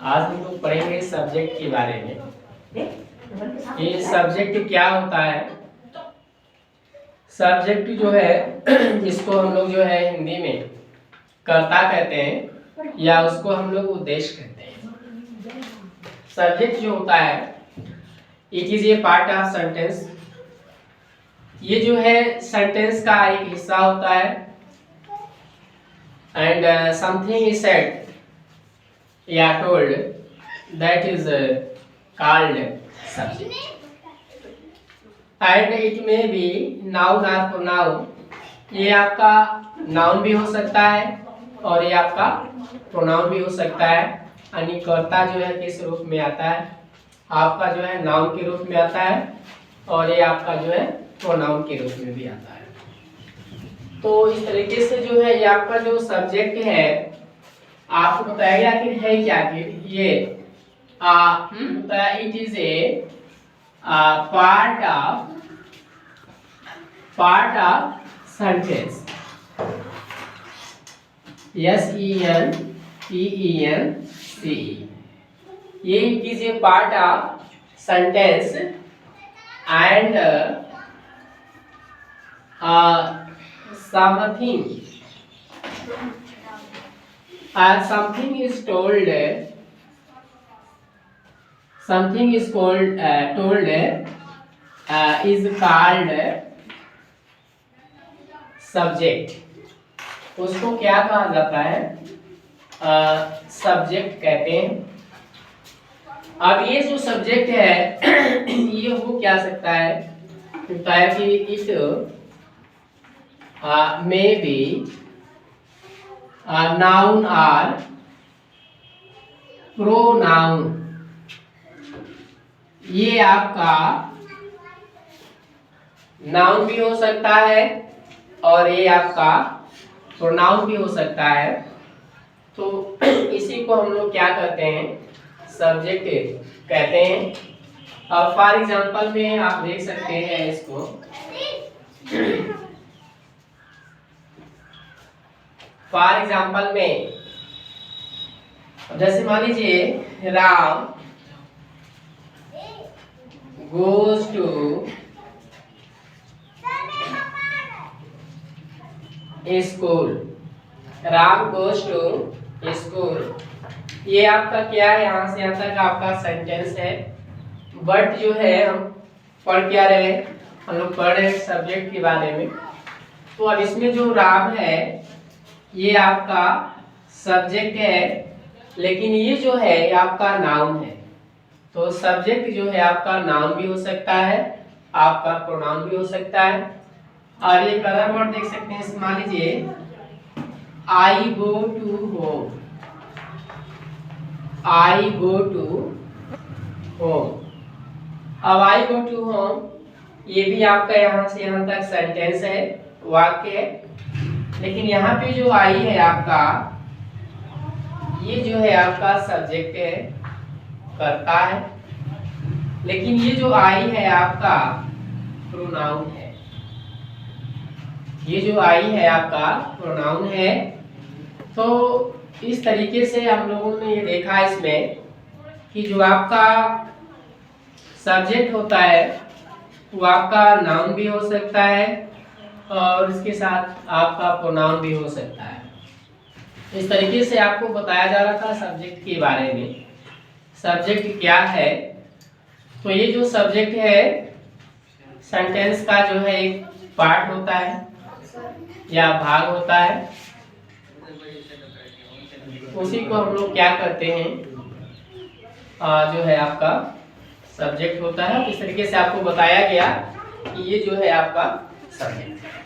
आज हम लोग पढ़ेंगे सब्जेक्ट के बारे में कि सब्जेक्ट क्या होता है। सब्जेक्ट जो है जिसको हम लोग जो है हिंदी में कर्ता कहते हैं या उसको हम लोग उद्देश्य कहते हैं। सब्जेक्ट जो होता है it is a part of sentence. ये जो है सेंटेंस का एक हिस्सा होता है एंड समथिंग इज सेड या told that is called subject and it में बी नाउन और प्रोनाउन। ये आपका नाउन भी हो सकता है और ये आपका प्रोनाउन भी हो सकता है। यानी कर्ता जो है किस रूप में आता है, आपका जो है नाउन के रूप में आता है और ये आपका जो है प्रोनाउन के रूप में भी आता है। तो इस तरीके से जो है ये आपका जो सब्जेक्ट है आपको बताएगा कि है क्या कि ये it is a part of sentence. SENTENCE ये it is a part of sentence and something is told is called told is called subject. उसको क्या कहा जाता है, सब्जेक्ट कहते हैं। अब ये जो सब्जेक्ट है ये हो क्या सकता है, होता है कि इट मे बी नाउन और प्रोनाउन। ये आपका नाउन भी हो सकता है और ये आपका प्रोनाउन भी हो सकता है। तो इसी को हम लोग क्या कहते हैं, सब्जेक्ट कहते हैं। और फॉर एग्जांपल में आप देख सकते हैं इसको, फॉर एग्जांपल में जैसे मान लीजिए Ram goes to school. Ram goes to school, ये आपका क्या है, यहाँ से यहाँ तक आपका सेंटेंस है। बट जो है हम पढ़ क्या रहे, हम लोग पढ़ रहे सब्जेक्ट के बारे में। तो अब इसमें जो राम है ये आपका सब्जेक्ट है, लेकिन ये जो है ये आपका नाउन है। तो सब्जेक्ट जो है आपका नाउन भी हो सकता है, आपका प्रोनाउन भी हो सकता है। और ये कलर वर्ड देख सकते हैं, मान लीजिए I go to home, I go to home. अब आई गो टू होम ये भी आपका यहाँ से यहाँ तक सेंटेंस है, वाक्य है। लेकिन यहाँ पे जो आई है आपका, ये जो है आपका सब्जेक्ट है, कर्ता है। लेकिन ये जो आई है आपका प्रोनाउन है। ये जो आई है आपका प्रोनाउन है। तो इस तरीके से हम लोगों ने ये देखा इसमें कि जो आपका सब्जेक्ट होता है वो आपका नाउन भी हो सकता है और इसके साथ आपका प्रोनाउन भी हो सकता है। इस तरीके से आपको बताया जा रहा था सब्जेक्ट के बारे में, सब्जेक्ट क्या है। तो ये जो सब्जेक्ट है सेंटेंस का जो है एक पार्ट होता है या भाग होता है। उसी को हम लोग क्या करते हैं, जो है आपका सब्जेक्ट होता है। इस तरीके से आपको बताया गया कि ये जो है आपका सब्जेक्ट है।